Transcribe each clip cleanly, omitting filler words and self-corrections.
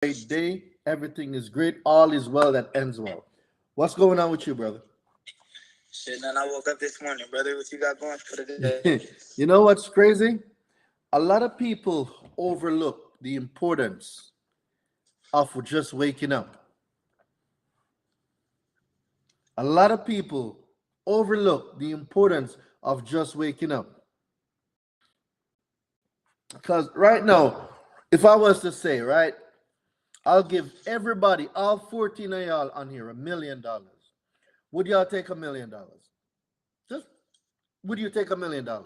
great day. Everything is great. All is well that ends well. What's going on with you, brother? Shit, man, I woke up this morning, brother. What you got going for today? You know what's crazy? A lot of people overlook the importance of just waking up. A lot of people overlook the importance of just waking up. Because right now, if I was to say, right, I'll give everybody, all 14 of y'all on here, $1 million. Would y'all take $1 million? Just would you take $1 million? Yep.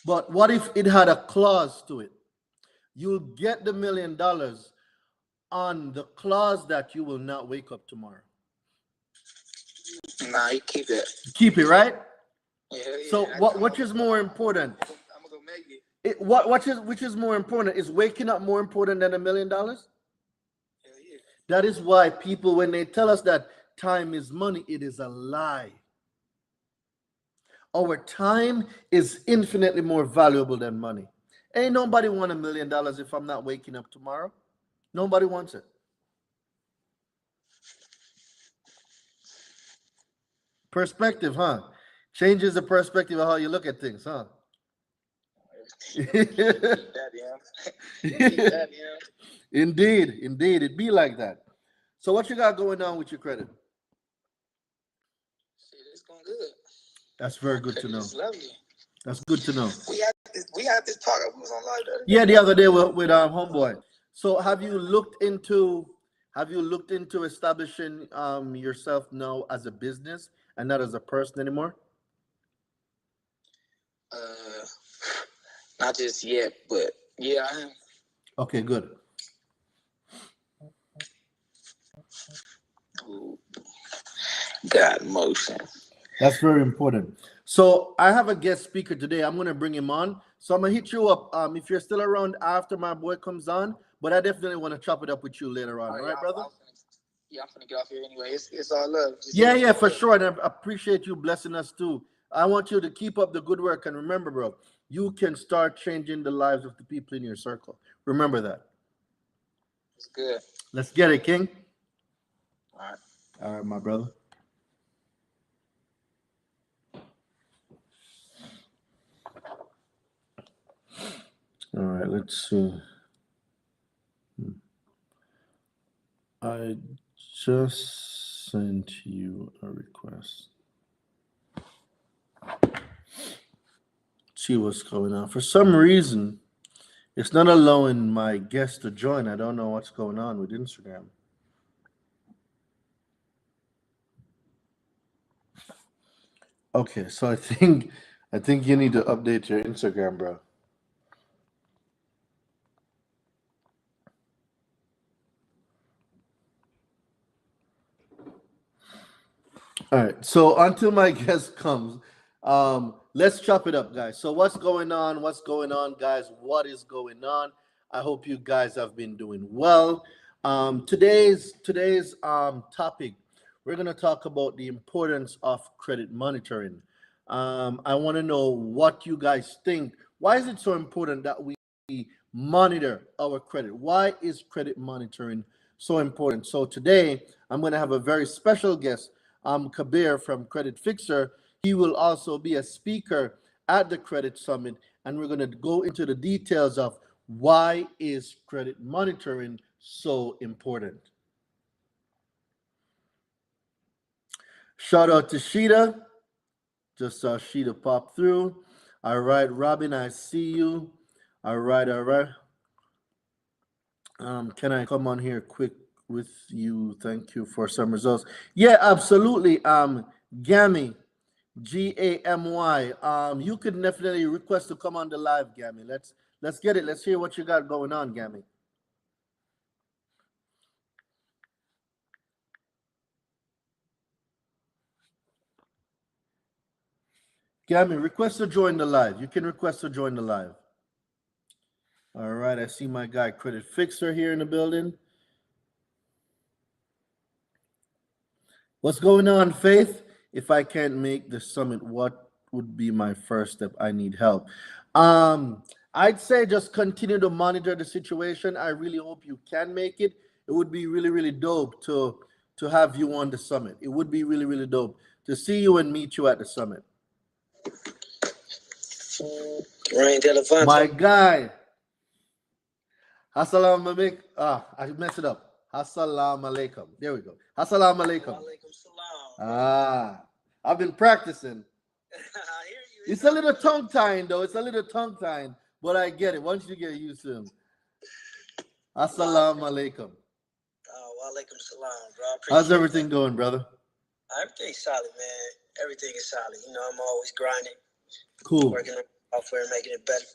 But what if it had a clause to it? You'll get the $1 million on the clause that you will not wake up tomorrow. Nah, you keep it. Keep it, right? Yeah, So yeah. which is more important? I'm gonna go make it. Which is more important? Is waking up more important than $1 million? Hell yeah. That is why people, when they tell us that time is money, it is a lie. Our time is infinitely more valuable than money. Ain't nobody want $1 million if I'm not waking up tomorrow. Nobody wants it. Perspective, huh? Changes the perspective of how you look at things, huh? Keep that, yeah. Keep that, yeah. Indeed, it be like that. So what you got going on with your credit? Shit, it's going good. That's very My good to credit know. is lovely. That's good to know. We had this talk. We was on live the other Yeah, day, the bro. other day with homeboy. So have you looked into establishing yourself now as a business and not as a person anymore? Uh, not just yet, but yeah, I am. Okay, good. Ooh, got motion. That's very important. So I have a guest speaker today. I'm gonna bring him on. So I'm gonna hit you up if you're still around after my boy comes on. But I definitely want to chop it up with you later on. Oh All yeah, right, brother? I'm finna get off here anyway. It's all love. Just Yeah, hit me yeah, up. for sure. And I appreciate you blessing us too. I want you to keep up the good work. And remember, bro, you can start changing the lives of the people in your circle. Remember that. It's good. Let's get it, King. All right. All right, my brother. All right, let's see. I just sent you a request. See what's going on. For some reason, it's not allowing my guest to join. I don't know what's going on with Instagram. Okay, so I think you need to update your Instagram, bro. All right. So until my guest comes, let's chop it up, guys. So what's going on? What's going on, guys? What is going on? I hope you guys have been doing well. Today's topic, we're gonna talk about the importance of credit monitoring. I want to know what you guys think. Why is it so important that we monitor our credit? Why is credit monitoring so important? So today, I'm going to have a very special guest, Kabir from Credit Fixer. He will also be a speaker at the Credit Summit, and we're going to go into the details of why is credit monitoring so important. Shout out to Sheeta. Just saw Sheeta pop through. All right, Robin, I see you. All right, all right. Can I come on here quick with you? Thank you for some results. Yeah, absolutely. Gammy, Gamy. You could definitely request to come on the live, Gammy. Let's get it. Let's hear what you got going on, Gammy. Gammy, request to join the live. You can request to join the live. All right, I see my guy Credit Fixer here in the building. What's going on, Faith? If I can't make the summit, what would be my first step? I need help. Um, I'd say just continue to monitor the situation. I really hope you can make it. It would be really, really dope to have you on the summit. It would be really, really dope to see you and meet you at the summit. Rain Delevante. My guy. Assalamu alaikum. I messed it up. Assalamu alaikum. There we go. Assalamu alaikum. Walaikum salam. I've been practicing. I hear you. It's a little tongue tying though. It's a little tongue tying, but I get it. Once you get used to him. Assalamu alaikum. Walaikum salam, bro. How's everything going, brother? Everything's solid, man. Everything is solid. You know, I'm always grinding. Cool. Working on software, making it better.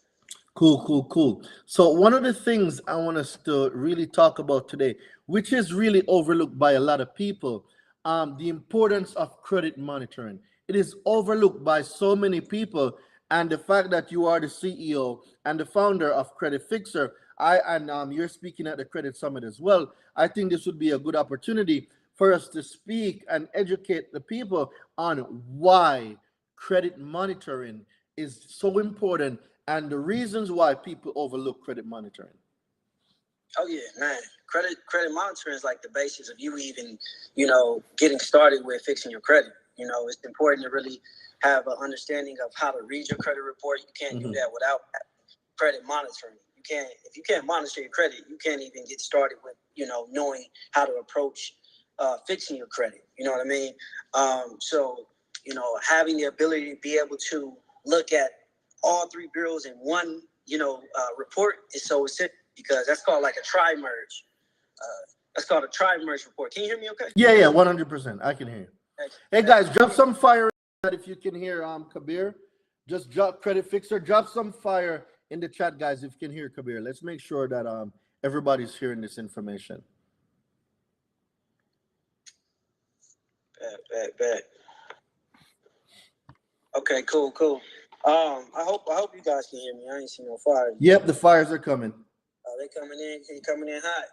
Cool. So one of the things I want us to really talk about today, which is really overlooked by a lot of people, the importance of credit monitoring. It is overlooked by so many people, and the fact that you are the CEO and the founder of Credit Fixer, you're speaking at the Credit Summit as well. I think this would be a good opportunity for us to speak and educate the people on why credit monitoring is so important and the reasons why people overlook credit monitoring. Oh yeah, man. Credit monitoring is like the basis of you even, getting started with fixing your credit. It's important to really have an understanding of how to read your credit report. You can't do that without credit monitoring. If you can't monitor your credit, you can't even get started with, knowing how to approach fixing your credit. You know what I mean? So, having the ability to be able to look at all three bureaus in one, report is so essential, because that's called like a tri-merge. That's called a tri-merge report. Can you hear me okay? Yeah, 100%. I can hear you. Hey guys, drop some fire if you can hear Kabir. Just drop Credit Fixer. Drop some fire in the chat, guys, if you can hear Kabir. Let's make sure that everybody's hearing this information. Bet. Okay, cool. I hope you guys can hear me. I ain't seen no fire. Yep, the fires are coming. They coming in. They coming in hot.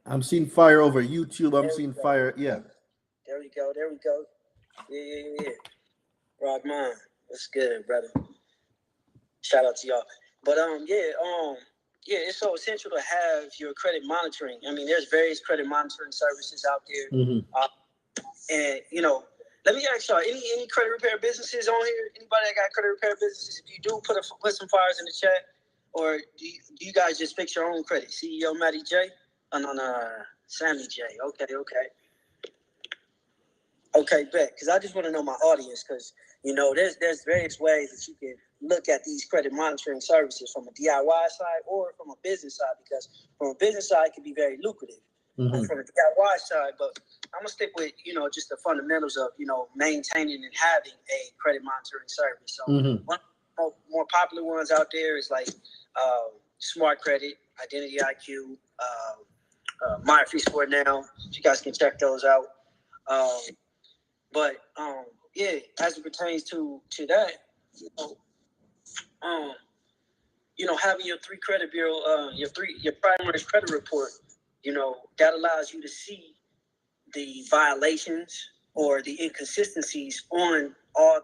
I'm seeing fire over YouTube. I'm seeing fire. Yeah. There we go. Yeah. Rock mine. What's good, brother? Shout out to y'all. But it's so essential to have your credit monitoring. I mean, there's various credit monitoring services out there. And let me ask y'all, any credit repair businesses on here? Anybody that got credit repair businesses? If you do, put some fires in the chat. Or do you guys just fix your own credit? CEO Matty J? Oh, no. Sammy J. Okay, bet. Because I just want to know my audience. Because, there's various ways that you can look at these credit monitoring services from a DIY side or from a business side. Because from a business side, it can be very lucrative. From a DIY side, but I'm gonna stick with just the fundamentals of maintaining and having a credit monitoring service. So one of the more popular ones out there is like Smart Credit, Identity IQ, My Free Score Now. You guys can check those out. But as it pertains to that, having your three credit bureau, your primary credit report. That allows you to see the violations or the inconsistencies on all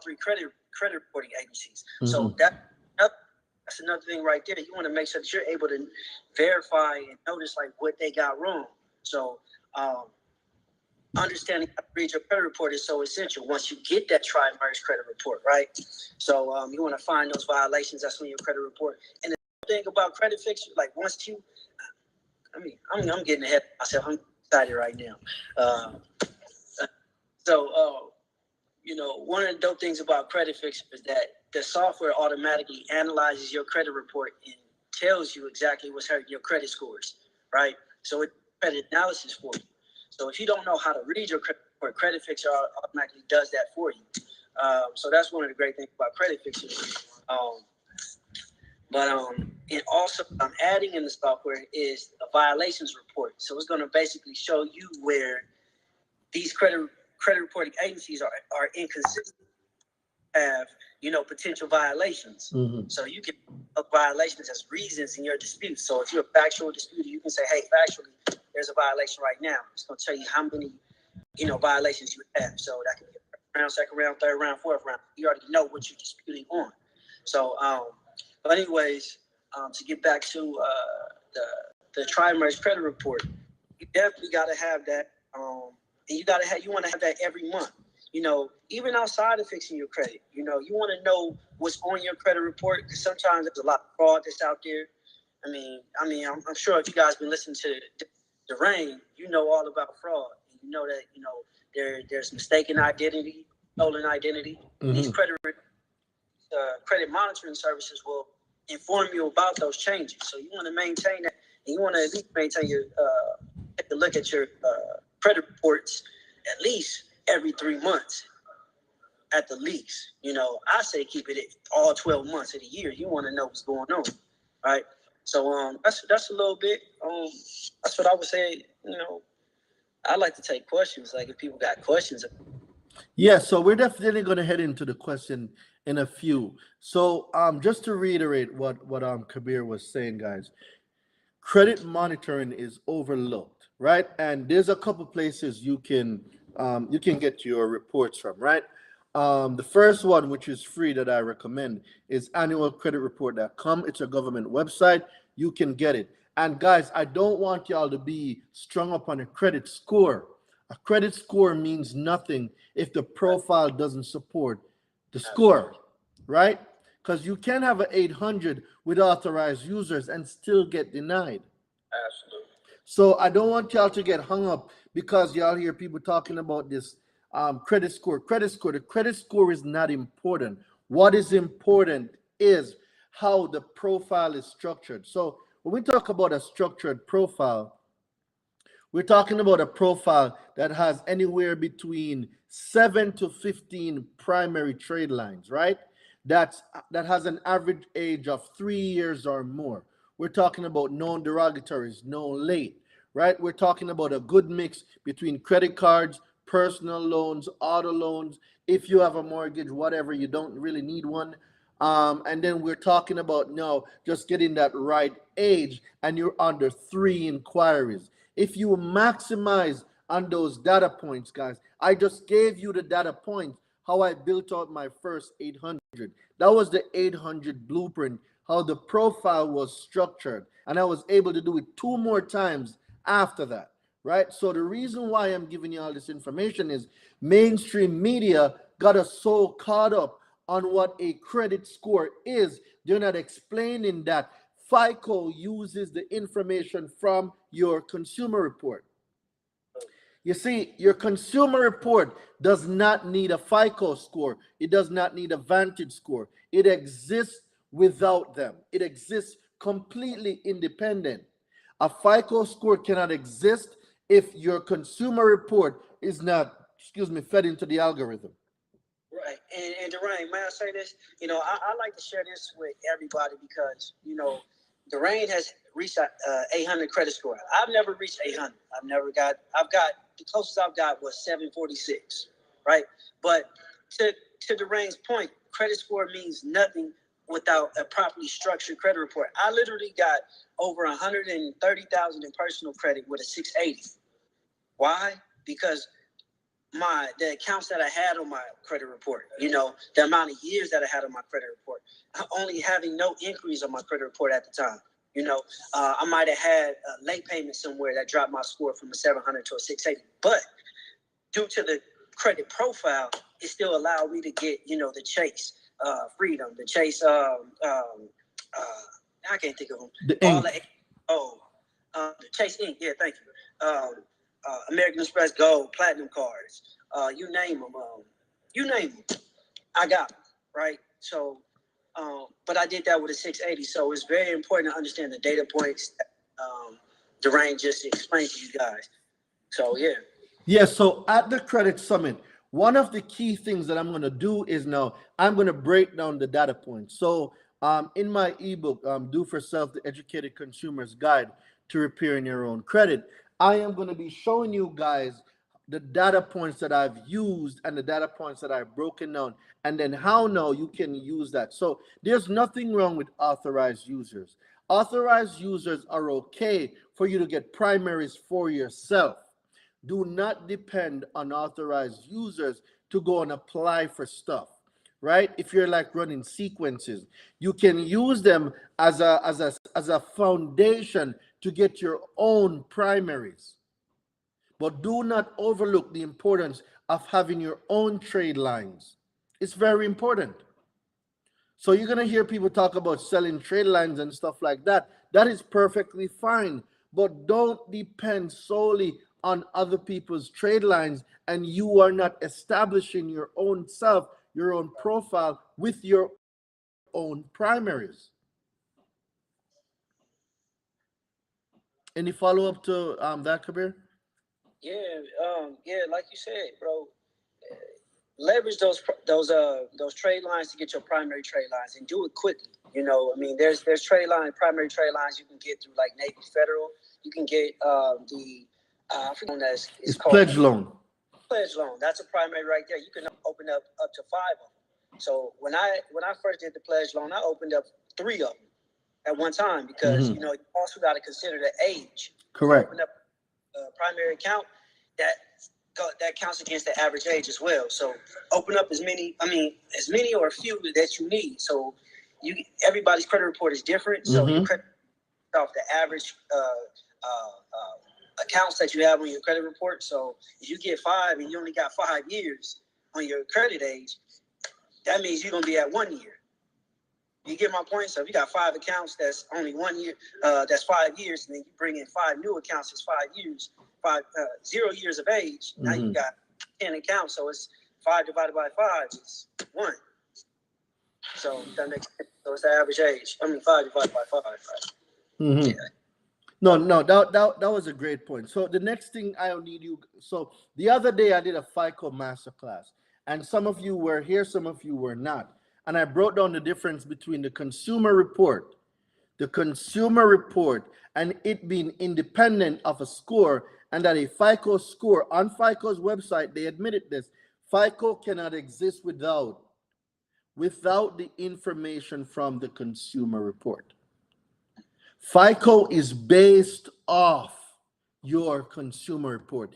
three credit reporting agencies. So that's another thing right there. You want to make sure that you're able to verify and notice like what they got wrong. So understanding how to read your credit report is so essential once you get that tri-merge credit report, right? So you want to find those violations that's on your credit report. And the thing about Credit Fixer, like once you I'm getting ahead of myself. I'm excited right now. One of the dope things about Credit Fixer is that the software automatically analyzes your credit report and tells you exactly what's hurting your credit scores, right? So it's credit analysis for you. So if you don't know how to read your credit report, Credit Fixer automatically does that for you. So that's one of the great things about Credit Fixer. And also I'm adding in the software is a violations report. So it's going to basically show you where these credit reporting agencies are inconsistent, have potential violations. So you can look violations as reasons in your dispute. So if you're a factual disputer, you can say, hey, factually, there's a violation right now. It's going to tell you how many violations you have. So that can be first round, second round, third round, fourth round. You already know what you're disputing on. So, but anyways, to get back to the tri-merge credit report, you definitely got to have that. And you want to have that every month. Even outside of fixing your credit, you want to know what's on your credit report, because sometimes there's a lot of fraud that's out there. I'm sure if you guys been listening to the rain, you know all about fraud. You know that there's mistaken identity, stolen identity. Mm-hmm. These credit monitoring services will inform you about those changes. So you want to maintain that, and you want to at least maintain your take a look at your credit reports at least every 3 months, at the least. I say keep it all 12 months of the year. You want to know what's going on, right? So that's a little bit. That's what I would say. I like to take questions. Like if people got questions. Yeah, so we're definitely going to head into the question in a few. So just to reiterate what Kabir was saying, guys, credit monitoring is overlooked, right? And there's a couple places you can get your reports from, right? The first one, which is free, that I recommend, is annualcreditreport.com. It's a government website. You can get it. And guys, I don't want y'all to be strung up on a credit score. A credit score means nothing if the profile doesn't support the score, right? Because you can have an 800 with authorized users and still get denied. Absolutely. So I don't want y'all to get hung up because y'all hear people talking about this credit score. The credit score is not important. What is important is how the profile is structured. So when we talk about a structured profile, we're talking about a profile that has anywhere between 7 to 15 primary trade lines, right? That has an average age of 3 years or more. We're talking about known derogatories, known late, right? We're talking about a good mix between credit cards, personal loans, auto loans. If you have a mortgage, whatever, you don't really need one. And then we're talking about now just getting that right age, and you're under 3 inquiries. If you maximize on those data points, guys, I just gave you the data points, how I built out my first 800. That was the 800 blueprint, how the profile was structured. And I was able to do it 2 more times after that, right? So the reason why I'm giving you all this information is mainstream media got us so caught up on what a credit score is. They're not explaining that FICO uses the information from your consumer report. You see, your consumer report does not need a FICO score. It does not need a Vantage score. It exists without them. It exists completely independent. A FICO score cannot exist if your consumer report is not, fed into the algorithm. Right. And Durain, may I say this? I like to share this with everybody because, Durain has reached 800 credit score. I've never reached 800. I've got, the closest I've got was 746, right? But to Durain's point, credit score means nothing without a properly structured credit report. I literally got over 130,000 in personal credit with a 680. Why? Because the accounts that I had on my credit report, the amount of years that I had on my credit report, only having no inquiries on my credit report at the time. I might have had a late payment somewhere that dropped my score from a 700 to a 680. But due to the credit profile, it still allowed me to get, the Chase Freedom, the Chase, I can't think of them. The Chase Inc. Yeah, thank you. American Express Gold, Platinum cards, you name them. I got them, right? So, but I did that with a 680. So it's very important to understand the data points that Durain just explained to you guys. So, yeah. Yeah, so at the Credit Summit, one of the key things that I'm going to do is now I'm going to break down the data points. So in my ebook, Do for Self, the Educated Consumer's Guide to Repairing Your Own Credit, I am going to be showing you guys the data points that I've used and the data points that I've broken down, and then how now you can use that. So there's nothing wrong with authorized users. Authorized users are okay for you to get primaries for yourself. Do not depend on authorized users to go and apply for stuff. right? If you're like running sequences, you can use them as a foundation to get your own primaries. But do not overlook the importance of having your own trade lines. It's very important. So you're going to hear people talk about selling trade lines and stuff like that. That is perfectly fine. But don't depend solely on other people's trade lines, and you are not establishing your own self, your own profile with your own primaries. Any follow up to that, Kabir? Yeah, like you said, bro, leverage those trade lines to get your primary trade lines and do it quickly. You know, I mean, there's primary trade lines you can get through like Navy Federal. You can get the I forget what it's called. Pledge loan. Pledge loan. That's a primary right there. You can open up to 5 of them. So when I first did the pledge loan, I opened up 3 of them at one time because you know you also got to consider the age. Correct. Open up a primary account that counts against the average age as well. So open up as many or a few that you need. So everybody's credit report is different. So your credit off the average accounts that you have on your credit report. So if you get 5 and you only got 5 years on your credit age, that means you're gonna be at 1 year. You get my point? So if you got 5 accounts, that's only 1 year. That's 5 years, and then you bring in 5 new accounts. It's 5 years. 0 years of age. Now you got 10 accounts, so it's 5 divided by 5 is 1. So that makes sense. So it's the average age. 5 divided by 5. Right? Yeah. No, that was a great point. So the next thing I'll need you. So the other day I did a FICO masterclass, and some of you were here, some of you were not, and I broke down the difference between the consumer report, and it being independent of a score, and that a FICO score on FICO's website, they admitted this. FICO cannot exist without the information from the consumer report. FICO is based off your consumer report.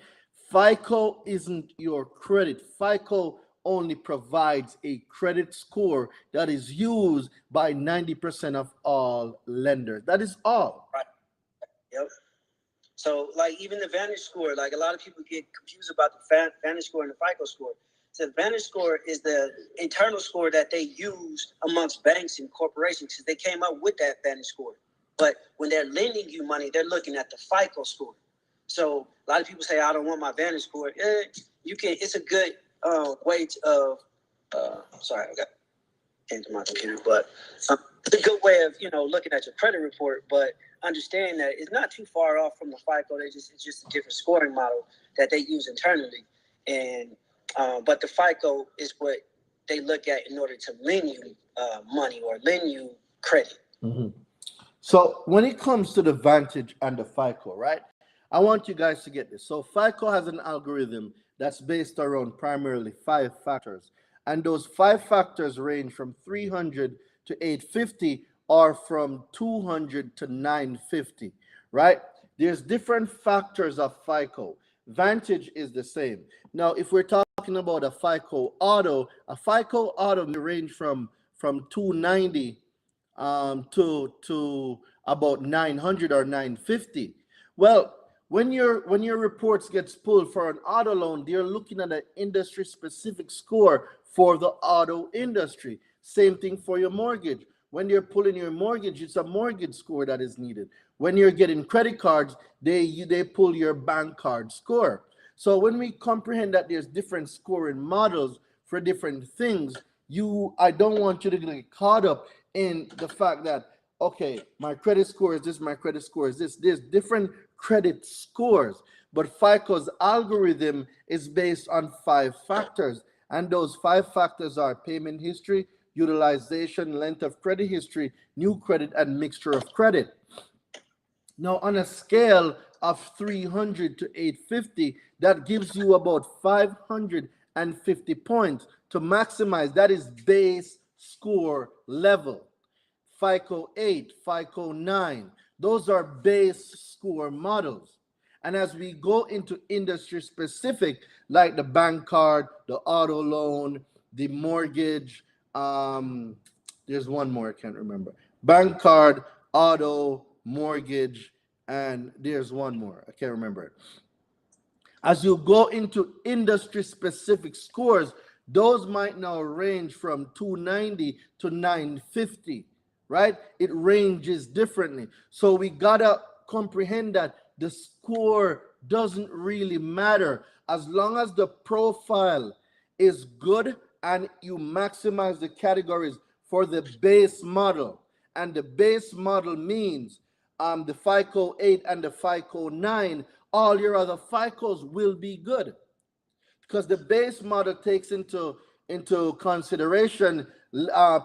FICO isn't your credit. FICO only provides a credit score that is used by 90% of all lenders. That is all. Right. Yep. So, like, even the Vantage score, like, a lot of people get confused about the Vantage score and the FICO score. So the Vantage score is the internal score that they use amongst banks and corporations because they came up with that Vantage score. But when they're lending you money, they're looking at the FICO score. So a lot of people say, I don't want my Vantage score. You can. It's a good way to, sorry, I got into my computer, but it's a good way of, looking at your credit report, but understand that it's not too far off from the FICO. It's just a different scoring model that they use internally. And but the FICO is what they look at in order to lend you money or lend you credit. So when it comes to the Vantage and the FICO, right? I want you guys to get this. So FICO has an algorithm that's based around primarily 5 factors. And those 5 factors range from 300 to 850 or from 200 to 950, right? There's different factors of FICO. Vantage is the same. Now, if we're talking about a FICO auto may range from 290 to about 900 or 950. Well, when your reports gets pulled for an auto loan, they're looking at an industry specific score for the auto industry. Same thing for your mortgage. When you're pulling your mortgage, it's a mortgage score that is needed. When you're getting credit cards, they pull your bank card score. So when we comprehend that there's different scoring models for different things, I don't want you to get caught up in the fact that, okay, my credit score is this, my credit score is this. There's different credit scores, but FICO's algorithm is based on 5 factors, and those 5 factors are payment history, utilization, length of credit history, new credit, and mixture of credit. Now, on a scale of 300 to 850, that gives you about 550 points to maximize. That is base score level. FICO 8, FICO 9, those are base score models. And as we go into industry specific, like the bank card, the auto loan, the mortgage, There's one more I can't remember. Bank card, auto, mortgage, and there's one more. I can't remember it. As you go into industry specific scores, those might now range from 290 to 950, right? It ranges differently. So we gotta comprehend that the score doesn't really matter as long as the profile is good and you maximize the categories for the base model. And the base model means the FICO 8 and the FICO 9, all your other FICOs will be good because the base model takes into consideration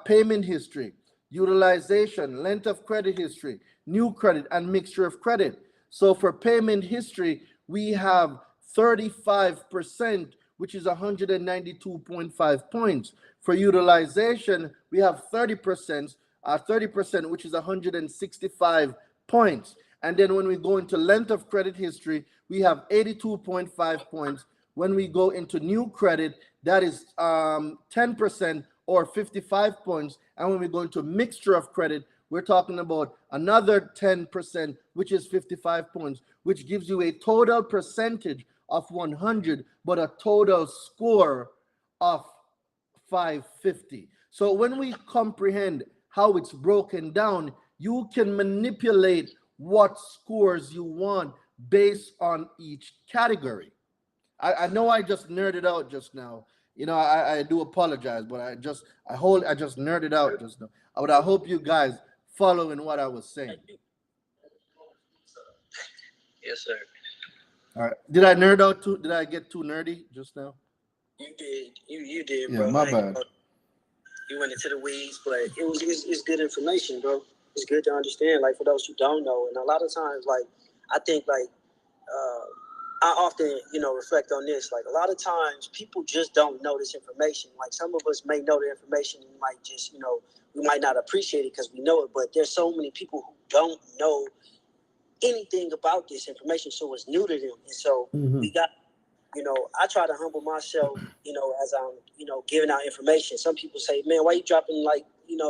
payment history, utilization, length of credit history, new credit, and mixture of credit. So for payment history, we have 35%, which is 192.5 points. For utilization, we have 30%, which is 165 points. And then when we go into length of credit history, we have 82.5 points. When we go into new credit, that is 10% or 55 points. And when we go into mixture of credit, we're talking about another 10%, which is 55 points, which gives you a total percentage of 100, but a total score of 550. So when we comprehend how it's broken down, you can manipulate what scores you want based on each category. I know I just nerded out just now. I do apologize, but I just nerded out just now. But I hope you guys following what I was saying. Yes, sir. All right. Did I nerd out too? Did I get too nerdy just now? You did. You did, Yeah, bro. my bad. You went into the weeds, but it's good information, bro. It's good to understand, like, for those who don't know. And a lot of times, like, I think, like, I often, reflect on this. Like, a lot of times people just don't know this information. Like, some of us may know the information and might just, we might not appreciate it because we know it. But there's so many people who don't know anything about this information, so it's new to them. And so we got, I try to humble myself, as I'm, giving out information. Some people say, man, why you dropping, like,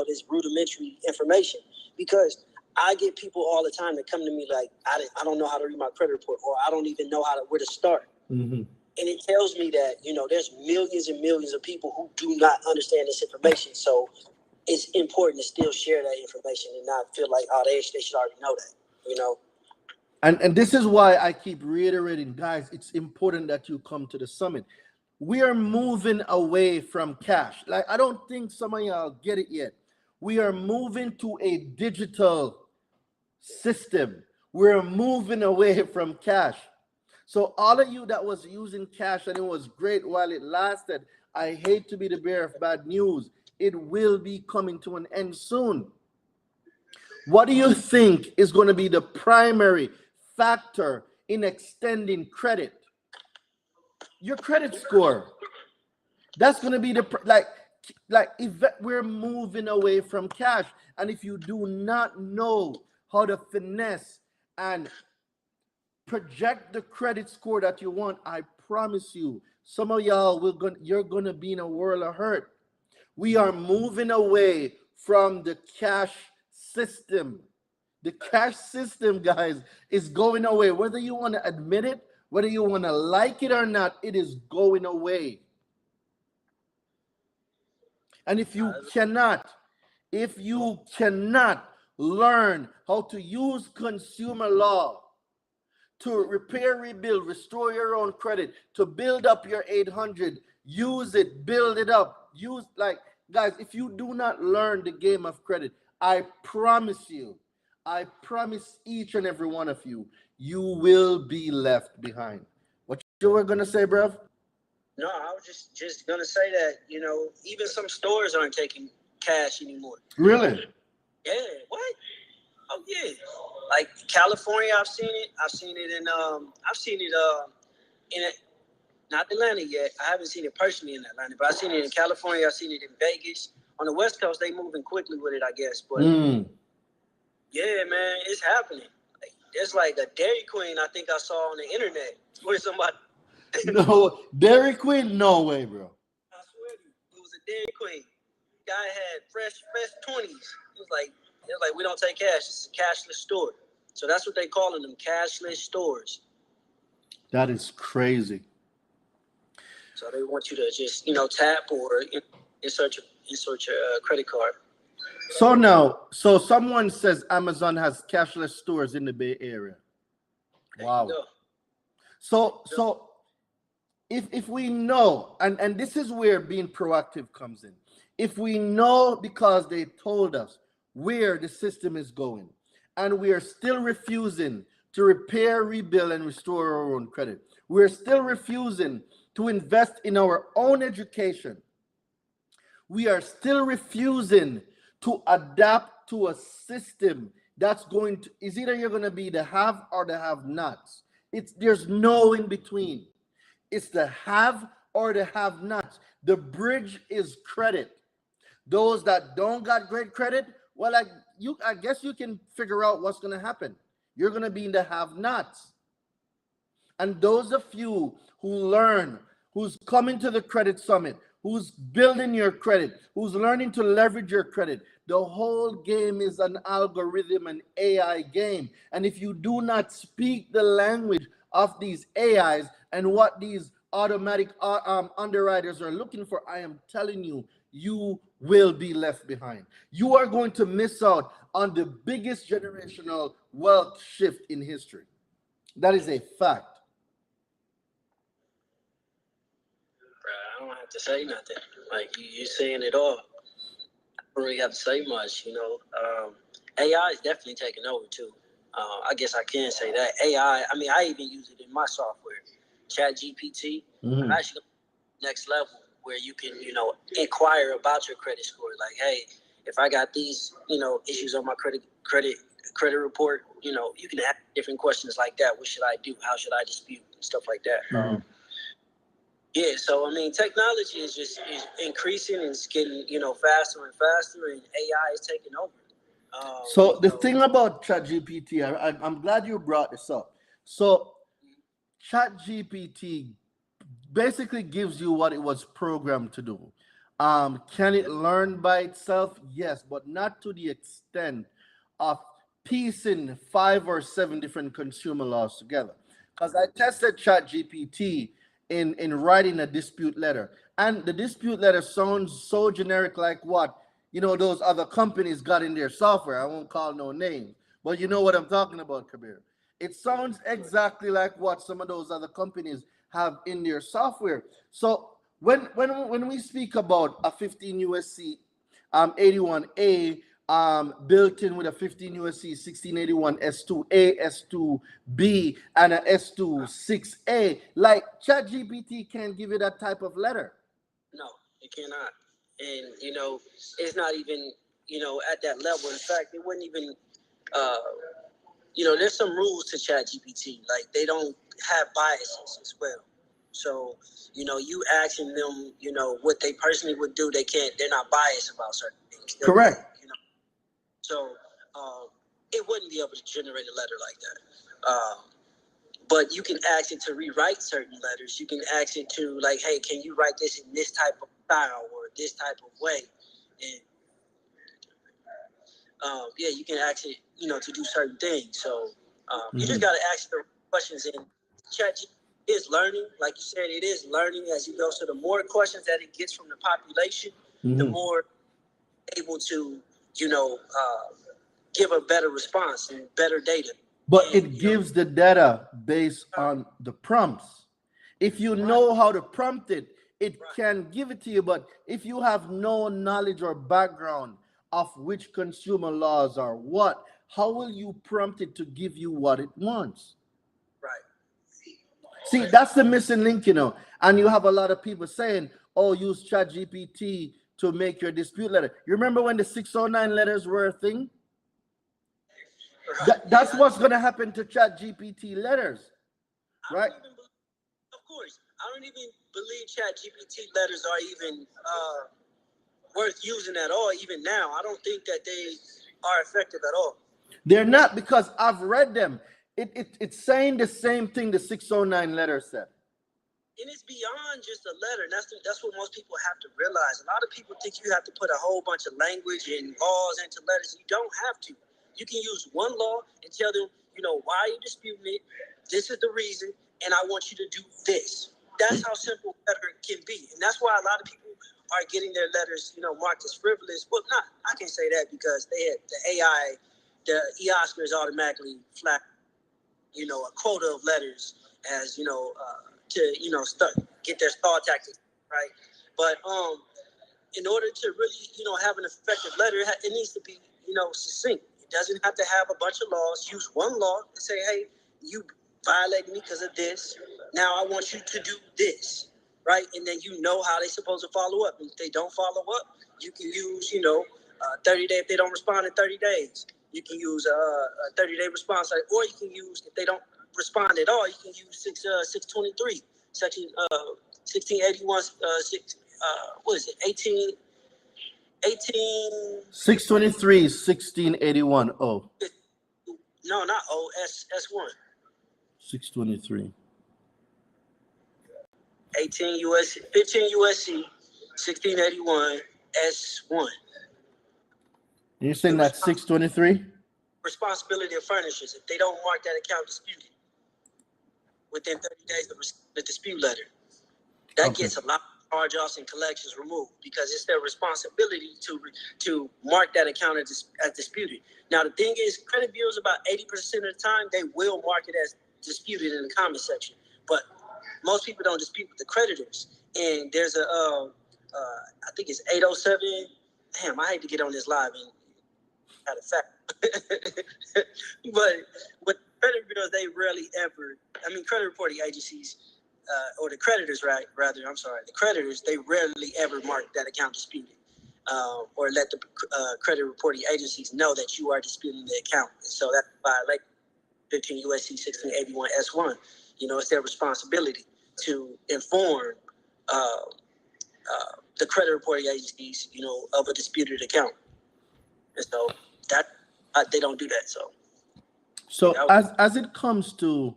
this rudimentary information? Because I get people all the time that come to me like, I don't know how to read my credit report, or I don't even know where to start. And it tells me that, there's millions and millions of people who do not understand this information. So it's important to still share that information and not feel like, oh, they should already know that, And this is why I keep reiterating, guys, it's important that you come to the summit. We are moving away from cash. Like, I don't think some of y'all get it yet. We are moving to a digital system. We're moving away from cash. So all of you that was using cash and it was great while it lasted, I hate to be the bearer of bad news. It will be coming to an end soon. What do you think is going to be the primary factor in extending credit? Your credit score. That's going to be the like if we're moving away from cash, and if you do not know how to finesse and project the credit score that you want, I promise you, some of y'all you're gonna be in a world of hurt. We are moving away from the cash system. The cash system, guys, is going away. Whether you want to admit it, whether you want to like it or not, it is going away. And if you cannot learn how to use consumer law to repair, rebuild, restore your own credit, to build up your 800, use it, build it up. Guys, if you do not learn the game of credit, I promise each and every one of you, you will be left behind. What you were going to say, bruv? No, I was just going to say that, even some stores aren't taking cash anymore. Really? Yeah, what? Oh, yeah. Like California, I've seen it in not Atlanta yet. I haven't seen it personally in Atlanta, but I've seen it in California. I've seen it in Vegas. On the West Coast, they moving quickly with it, I guess. But yeah, man, it's happening. Like, there's like a Dairy Queen I think I saw on the internet where somebody. No, Dairy Queen? No way, bro. I swear to you, it was a Dairy Queen. guy had fresh 20s. It was like we don't take cash. It's a cashless store. So that's what they calling them, cashless stores. That is crazy. So they want you to just tap or insert your credit card. So now, so someone says Amazon has cashless stores in the Bay Area. Wow. So if we know, and this is where being proactive comes in. If we know because they told us where the system is going, and we are still refusing to repair, rebuild, and restore our own credit, we're still refusing to invest in our own education, we are still refusing to adapt to a system that's going to, is either you're going to be the have or the have-nots. There's no in between. It's the have or the have-nots. The bridge is credit. Those that don't got great credit, well, I guess you can figure out what's going to happen. You're going to be in the have-nots. And those of you who learn, who's coming to the credit summit, who's building your credit, who's learning to leverage your credit, the whole game is an algorithm and AI game. And if you do not speak the language of these AIs and what these automatic underwriters are looking for, I am telling you, you will be left behind. You are going to miss out on the biggest generational wealth shift in history. That is a fact. I don't have to say nothing. Like you're saying it all. I don't really have to say much. AI is definitely taking over too. I guess I can say that AI. I mean, I even use it in my software, ChatGPT. I'm actually next level where you can, inquire about your credit score. Like, hey, if I got these, issues on my credit report, you can ask different questions like that. What should I do? How should I dispute? Stuff like that. Yeah, so I mean, technology is increasing and it's getting, faster and faster, and AI is taking over. So the thing about ChatGPT, I'm glad you brought this up. So ChatGPT basically gives you what it was programmed to do. Can it learn by itself? Yes, but not to the extent of piecing 5 or 7 different consumer laws together. Because I tested ChatGPT in writing a dispute letter, and the dispute letter sounds so generic, like what those other companies got in their software. I won't call no names, but you know what I'm talking about, Kabir. It sounds exactly like what some of those other companies have in their software. So when we speak about a 15 USC 81A built in with a 15 USC 1681 S2A, S2B, and a S2 6A, like ChatGPT can't give you that type of letter. No, it cannot. And it's not even at that level. In fact, it wouldn't even there's some rules to ChatGPT. Like they don't have biases as well. So you asking them what they personally would do, they're not biased about certain things. Correct. So it wouldn't be able to generate a letter like that. But you can ask it to rewrite certain letters. You can ask it to, like, hey, can you write this in this type of style or this type of way? And you can ask it, to do certain things. So you just got to ask the questions. And ChatGPT is learning. Like you said, it is learning as you go. So the more questions that it gets from the population, the more able to, give a better response and better data. But it gives the data based on the prompts. If you know how to prompt it, it can give it to you. But if you have no knowledge or background of which consumer laws are what, how will you prompt it to give you what it wants? Right. See, that's the missing link, And you have a lot of people saying, oh, use ChatGPT to make your dispute letter. You remember when the 609 letters were a thing? That's what's going to happen to ChatGPT letters, right? Of course. I don't even believe ChatGPT letters are even worth using at all, even now. I don't think that they are effective at all. They're not, because I've read them. It's saying the same thing the 609 letter said. And it's beyond just a letter. That's what most people have to realize. A lot of people think you have to put a whole bunch of language and laws into letters. You don't have to. You can use one law and tell them, why you disputing it. This is the reason, and I want you to do this. That's how simple a letter can be. And that's why a lot of people are getting their letters, marked as frivolous. Well, I can say that because they had the AI, the e-Oscars automatically flag, a quota of letters as, to, start, get their star tactics, right? But in order to really, have an effective letter, it needs to be, succinct. It doesn't have to have a bunch of laws. Use one law and say, hey, you violated me because of this. Now I want you to do this, right? And then how they're supposed to follow up. And if they don't follow up, you can use, 30 days. If they don't respond in 30 days, you can use a 30-day response. Or you can use, if they don't respond at all, you can use 623, section 1681, what is it, 623, 1681. Oh. No, not O, S1. 623. 15 USC 1681 S1. You're saying that's 623? Responsibility of furnishers. If they don't mark that account disputed within 30 days of the dispute letter, that gets a lot of charge-offs and collections removed because it's their responsibility to mark that account as disputed. Now, the thing is, credit bureaus, about 80% of the time, they will mark it as disputed in the comment section. But most people don't dispute with the creditors. And there's I think it's 807. Damn, I hate to get on this live and out of fact. But with credit bureaus, they rarely ever, credit reporting agencies, or the creditors, the creditors, they rarely ever mark that account disputed. Or let the credit reporting agencies know that you are disputing the account. And so that's violation 15 USC 1681 S1. It's their responsibility to inform the credit reporting agencies, of a disputed account. And so that they don't do that. So as it comes to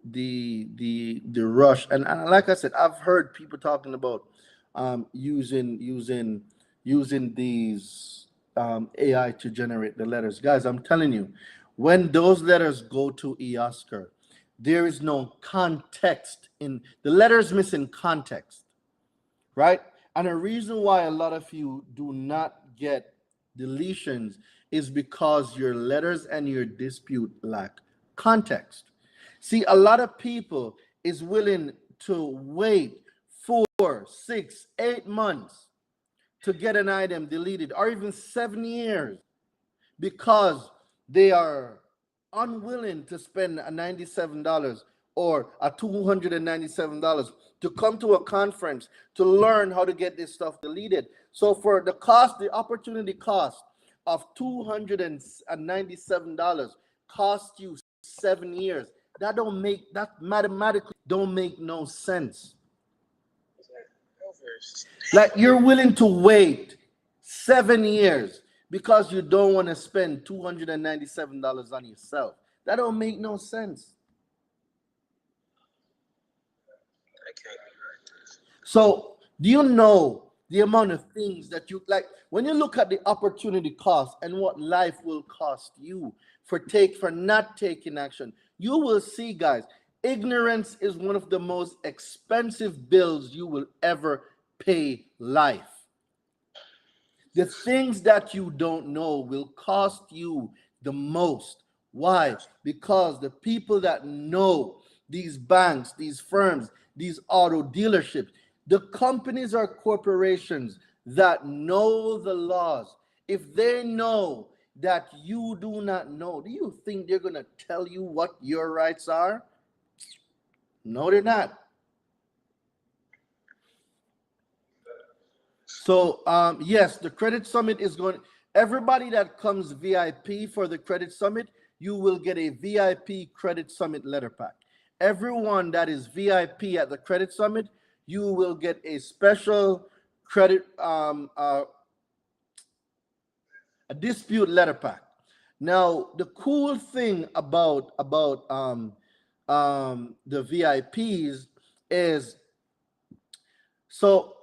the rush, and like I said, I've heard people talking about using these AI to generate the letters. Guys, I'm telling you, when those letters go to eOscar, there is no context in the letters, missing context, right? And the reason why a lot of you do not get deletions is because your letters and your dispute lack context. See, a lot of people is willing to wait 4, 6, 8 months to get an item deleted, or even 7 years, because they are unwilling to spend a $97 or a $297 to come to a conference to learn how to get this stuff deleted. So for the opportunity cost of $297 cost you 7 years. That mathematically don't make no sense. Like, you're willing to wait 7 years because you don't want to spend $297 on yourself. That don't make no sense. So do you know the amount of things that you like when you look at the opportunity cost and what life will cost you for not taking action? You will see, guys, ignorance is one of the most expensive bills you will ever pay life. The things that you don't know will cost you the most. Why? Because the people that know these banks, these firms, these auto dealerships, the companies or corporations that know the laws, if they know that you do not know, do you think they're going to tell you what your rights are? No, they're not. So, yes, the Credit Summit is going. Everybody that comes VIP for the Credit Summit, you will get a VIP Credit Summit letter pack. Everyone that is VIP at the Credit Summit, you will get a special a dispute letter pack. Now, the cool thing about the VIPs is, so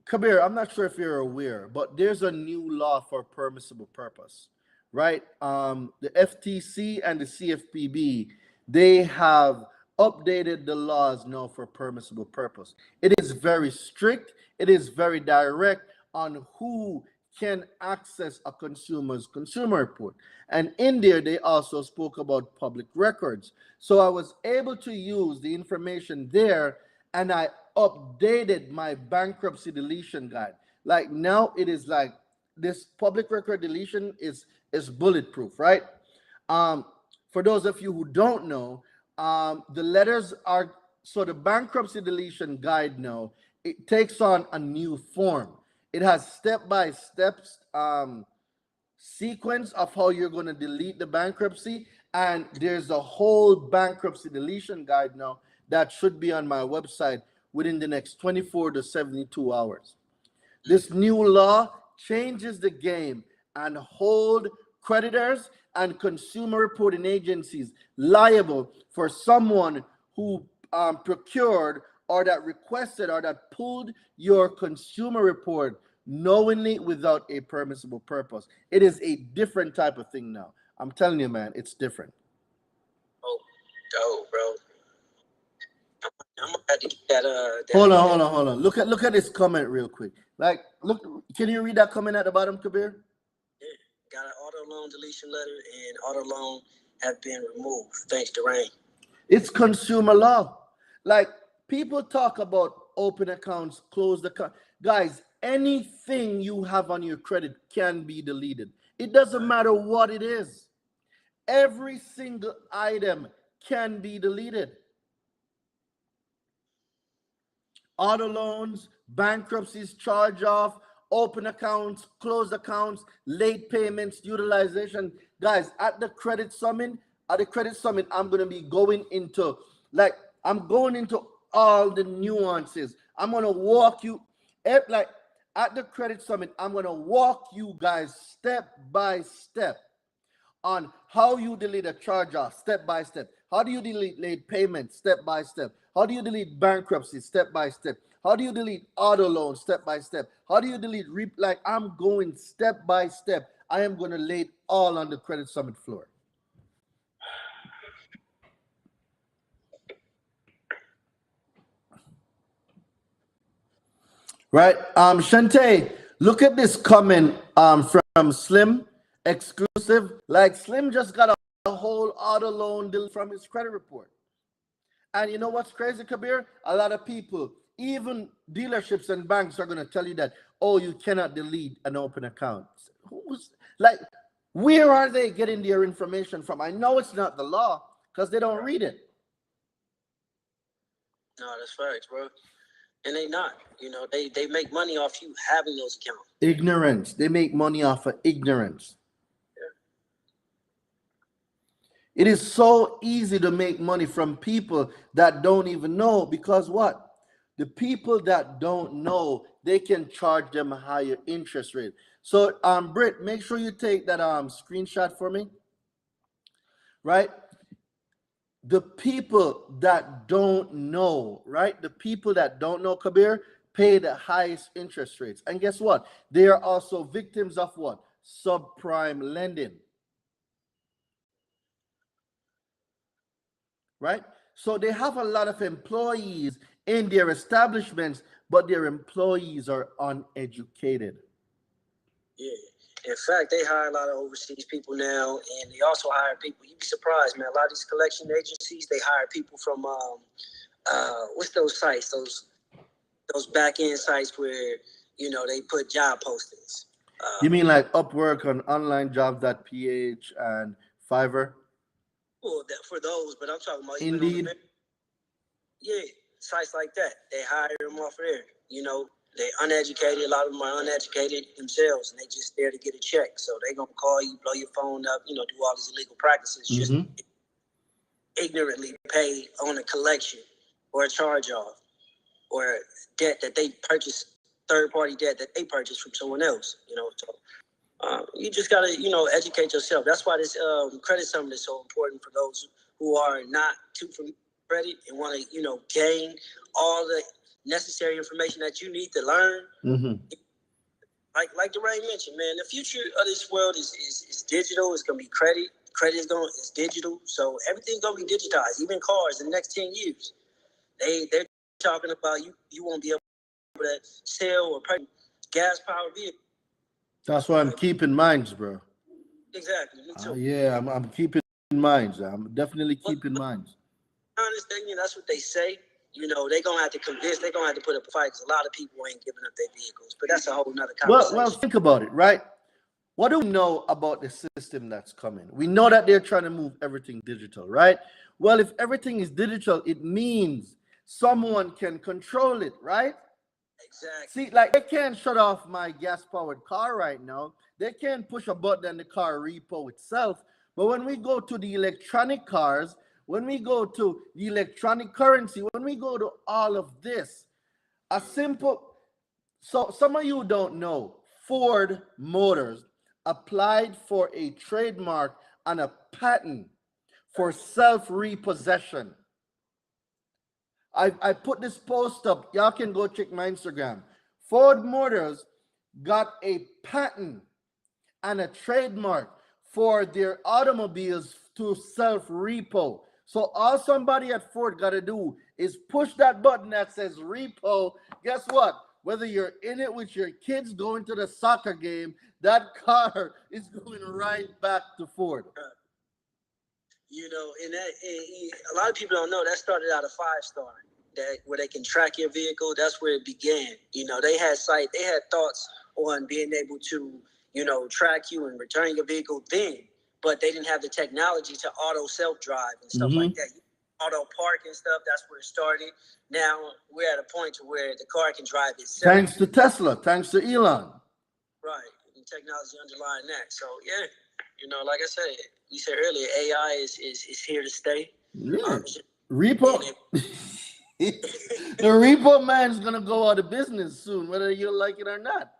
Kabir, I'm not sure if you're aware, but there's a new law for permissible purpose, right? The FTC and the CFPB, they have updated the laws now for permissible purpose. It is very strict, it is very direct on who can access a consumer's consumer report. And in there, they also spoke about public records. So I was able to use the information there, and I updated my bankruptcy deletion guide. Like now it is like this public record deletion is bulletproof, right? Um, for those of you who don't know, the letters are, so the bankruptcy deletion guide now, it takes on a new form. It has step-by-step sequence of how you're going to delete the bankruptcy, and there's a whole bankruptcy deletion guide now that should be on my website within the next 24 to 72 hours. This new law changes the game and hold creditors and consumer reporting agencies liable for someone who procured or that requested or that pulled your consumer report knowingly without a permissible purpose. It is a different type of thing now. I'm telling you, man, it's different. Oh, bro. I'm gonna have to get that. Hold on. Look at this comment real quick. Like, look, can you read that comment at the bottom, Kabir? Yeah, got an auto loan deletion letter, and auto loan have been removed thanks to rain. It's consumer law. Like, people talk about open accounts, closed account. Guys, anything you have on your credit can be deleted. It doesn't matter what it is. Every single item can be deleted. Auto loans, bankruptcies, charge off, open accounts, closed accounts, late payments, utilization. Guys, at the credit summit, I'm going to be going into, like, I'm going into all the nuances. I'm going to walk you, like, at the credit summit, I'm going to walk you guys step by step on how you delete a charge off, step by step. How do you delete late payments, step by step? How do you delete bankruptcy, step by step? How do you delete auto loans, step by step? How do you delete like, I'm going step by step. I am going to lay it all on the credit summit floor. Right? Shante, look at this comment from Slim exclusive. Like, Slim just got a whole auto loan deal from his credit report. And you know what's crazy, Kabir? A lot of people, even dealerships and banks, are going to tell you that, oh, you cannot delete an open account. Who's like, where are they getting their information from? I know it's not the law because they don't read it. No, that's facts, bro. And they not, they make money off you having those accounts. Ignorance. They make money off of ignorance. It is so easy to make money from people that don't even know, because what? The people that don't know, they can charge them a higher interest rate. So, Britt, make sure you take that screenshot for me. Right? The people that don't know, right? The people that don't know, Kabir, pay the highest interest rates. And guess what? They are also victims of what? Subprime lending. Right? So they have a lot of employees in their establishments, but their employees are uneducated. Yeah. In fact, they hire a lot of overseas people now, and they also hire people. You'd be surprised, man. A lot of these collection agencies, they hire people from what's those sites? Those back end sites where they put job postings. You mean like Upwork on onlinejobs.ph and Fiverr? Well, for those, but I'm talking about Indeed. Yeah, sites like that. They hire them off of there. They uneducated. A lot of them are uneducated themselves, and they just there to get a check. So they're gonna call you, blow your phone up, do all these illegal practices, just ignorantly pay on a collection or a charge off or debt that they purchased, third party debt that they purchased from someone else. So You just gotta, educate yourself. That's why this credit summit is so important for those who are not too familiar with credit and want to, gain all the necessary information that you need to learn. Mm-hmm. Like Dwayne mentioned, man, the future of this world is digital. It's gonna be credit. Credit is digital. So everything's gonna be digitized. Even cars in the next 10 years, they're talking about you won't be able to sell or purchase gas powered vehicles. That's why I'm keeping minds, bro. Exactly. Me too. Yeah, I'm keeping minds. I'm definitely keeping minds. Honestly, that's what they say. They're gonna have to convince. They're gonna have to put up a fight because a lot of people ain't giving up their vehicles. But that's a whole nother conversation. Well, think about it, right? What do we know about the system that's coming? We know that they're trying to move everything digital, right? Well, if everything is digital, it means someone can control it, right? Exactly. See, like they can't shut off my gas-powered car right now. They can't push a button and the car repo itself. But when we go to the electronic cars, when we go to the electronic currency, when we go to all of this, so some of you don't know, Ford Motors applied for a trademark and a patent for self-repossession. I put this post up. Y'all can go check my Instagram. Ford Motors got a patent and a trademark for their automobiles to self-repo. So all somebody at Ford got to do is push that button that says repo. Guess what? Whether you're in it with your kids going to the soccer game, that car is going right back to Ford. And a lot of people don't know that started out of 5-star, where they can track your vehicle. That's where it began. They had thoughts on being able to, track you and return your vehicle then, but they didn't have the technology to auto self-drive and stuff like that. Auto park and stuff, that's where it started. Now we're at a point to where the car can drive itself. Thanks to Tesla, thanks to Elon. Right, and technology underlying that. So yeah, like I said, you said earlier, AI is here to stay. Yeah. Repo. The repo man's gonna go out of business soon, whether you like it or not.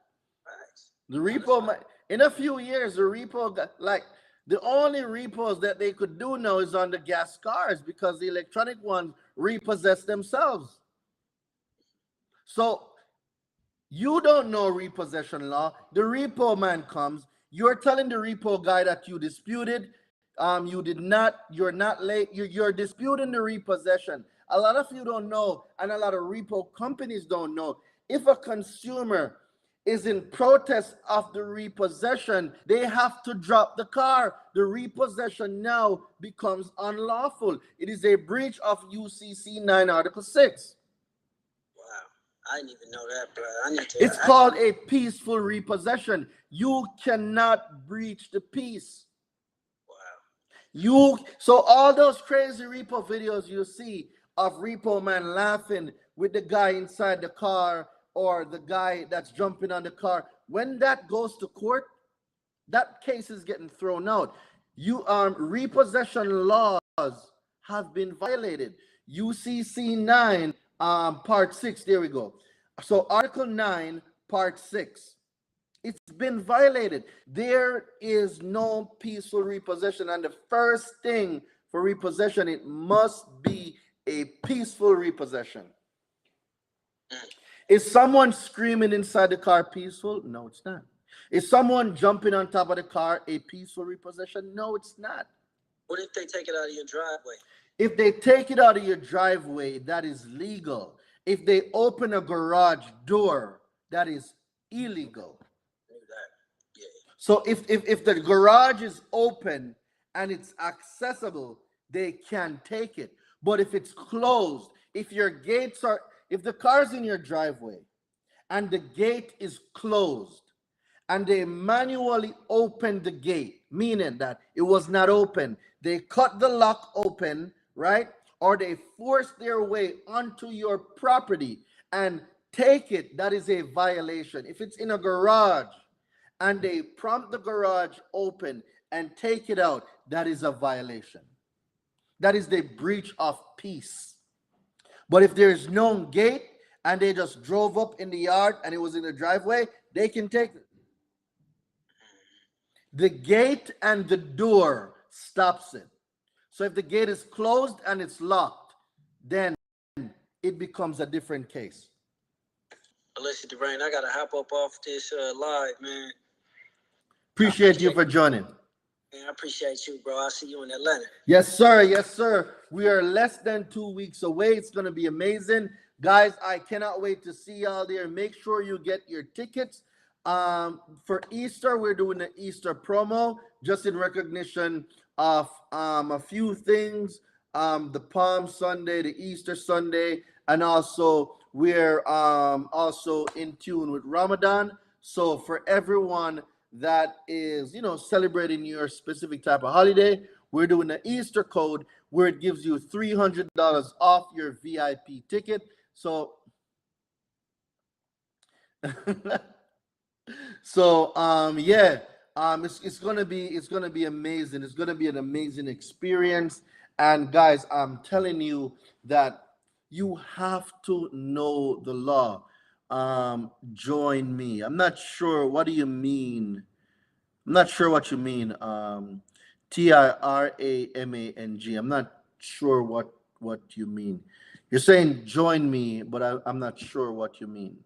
The repo man, in a few years, the repo the only repos that they could do now is on the gas cars because the electronic ones repossess themselves. So you don't know repossession law. The repo man comes. You're telling the repo guy that you disputed. You're not late. You're disputing the repossession. A lot of you don't know, and a lot of repo companies don't know. If a consumer is in protest of the repossession, they have to drop the car. The repossession now becomes unlawful. It is a breach of UCC 9 Article 6. Wow, I didn't even know that, bro. It's called a peaceful repossession. You cannot breach the peace. Wow. So all those crazy repo videos you see of repo man laughing with the guy inside the car or the guy that's jumping on the car, when that goes to court, that case is getting thrown out. Repossession laws have been violated. UCC 9 part 6, there we go. So Article 9 part 6, it's been violated. There is no peaceful repossession, and the first thing for repossession, it must be a peaceful repossession. Is someone screaming inside the car peaceful? No, it's not. Is someone jumping on top of the car a peaceful repossession? No, it's not. What if they take it out of your driveway? If they take it out of your driveway, that is legal. If they open a garage door, that is illegal. Yeah. So if the garage is open and it's accessible, they can take it. But if it's closed, if the car's in your driveway and the gate is closed and they manually open the gate, meaning that it was not open, they cut the lock open, right? Or they force their way onto your property and take it, that is a violation. If it's in a garage and they prompt the garage open and take it out, that is a violation. That is the breach of peace. But if there is no gate and they just drove up in the yard and it was in the driveway, they can take it. The gate and the door stops it. So if the gate is closed and it's locked, then it becomes a different case. Listen, Dwayne, I gotta hop up off this live, man. Appreciate you for joining. Man, I appreciate you, bro. I'll see you in Atlanta. Yes, sir. Yes, sir. We are less than 2 weeks away. It's going to be amazing. Guys, I cannot wait to see y'all there. Make sure you get your tickets. For Easter, we're doing an Easter promo just in recognition of a few things. The Palm Sunday, the Easter Sunday, and also we're also in tune with Ramadan. So for everyone that is, celebrating your specific type of holiday, we're doing an Easter code where it gives you $300 off your VIP ticket. So it's gonna be amazing. It's gonna be an amazing experience. And guys, I'm telling you that you have to know the law. Join me. I'm not sure. What do you mean? I'm not sure what you mean. TIRAMANG. I'm not sure what you mean. You're saying join me, but I'm not sure what you mean.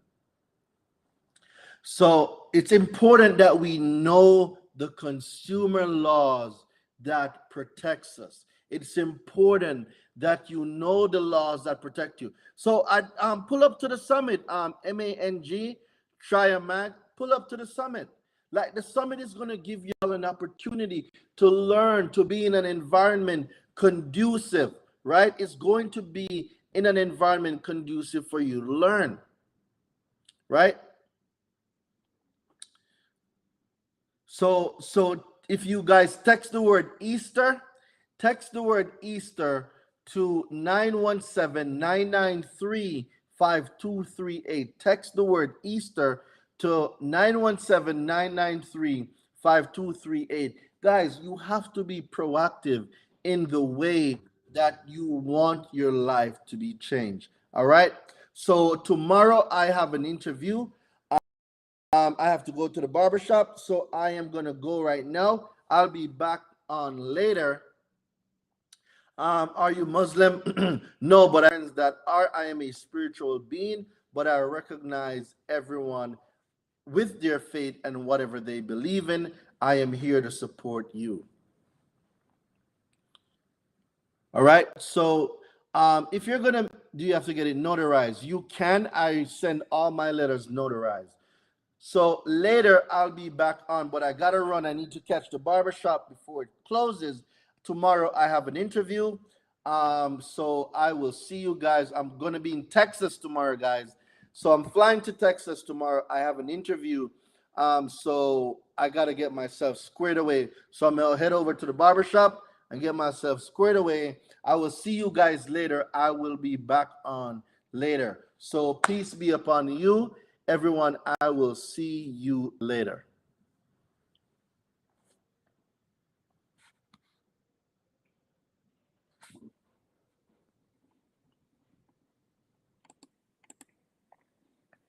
So it's important that we know the consumer laws that protects us. It's important that you know the laws that protect you. So I pull up to the summit, MANG, Triamac, pull up to the summit. Like the summit is going to give you all an opportunity to learn, to be in an environment conducive, right? It's going to be in an environment conducive for you to learn, right? So if you guys text the word Easter to 917-993-5238. Text the word Easter to 917-993-5238. Guys, you have to be proactive in the way that you want your life to be changed. All right. So tomorrow I have an interview. I have to go to the barbershop, so I am going to go right now. I'll be back on later. Are you Muslim? No, but I am a spiritual being, but I recognize everyone with their faith and whatever they believe in. I am here to support you. All right. So if you're going to, do you have to get it notarized? You can. I send all my letters notarized. So later I'll be back on, but I gotta run. I need to catch the barbershop before it closes. Tomorrow I have an interview. So I will see you guys. I'm gonna be in Texas tomorrow, guys. So I'm flying to Texas tomorrow. I have an interview. So I gotta get myself squared away. So I'm gonna head over to the barbershop and get myself squared away. I will see you guys later. I will be back on later. So peace be upon you. Everyone, I will see you later.